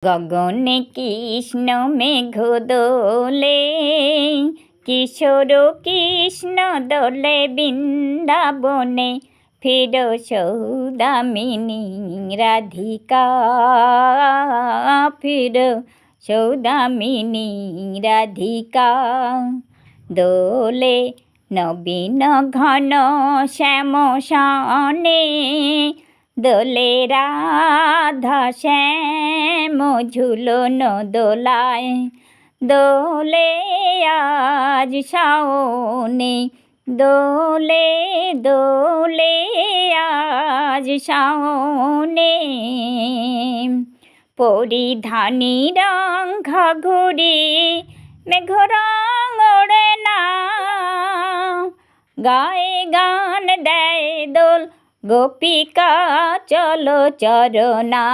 গগনে কৃষ্ণ মেঘ দোলে, কিশোর কৃষ্ণ দোলে বৃন্দাবনে, ফির সৌদামিনী রাধিকা, ফির সৌদামিনী রাধিকা। দোলে নবীন ঘন শ্যাম শানে, দোলে রাধা শ্যাম ঝুলন দোলায়, দোলে আজ শাওনে, দোলে দোলে আজ শাওনে। পরিধানী রং ঘুড়ি মেঘ রং ওড়ে না, গায়ে গান দেয় দোল গোপিকা চলো চরণা।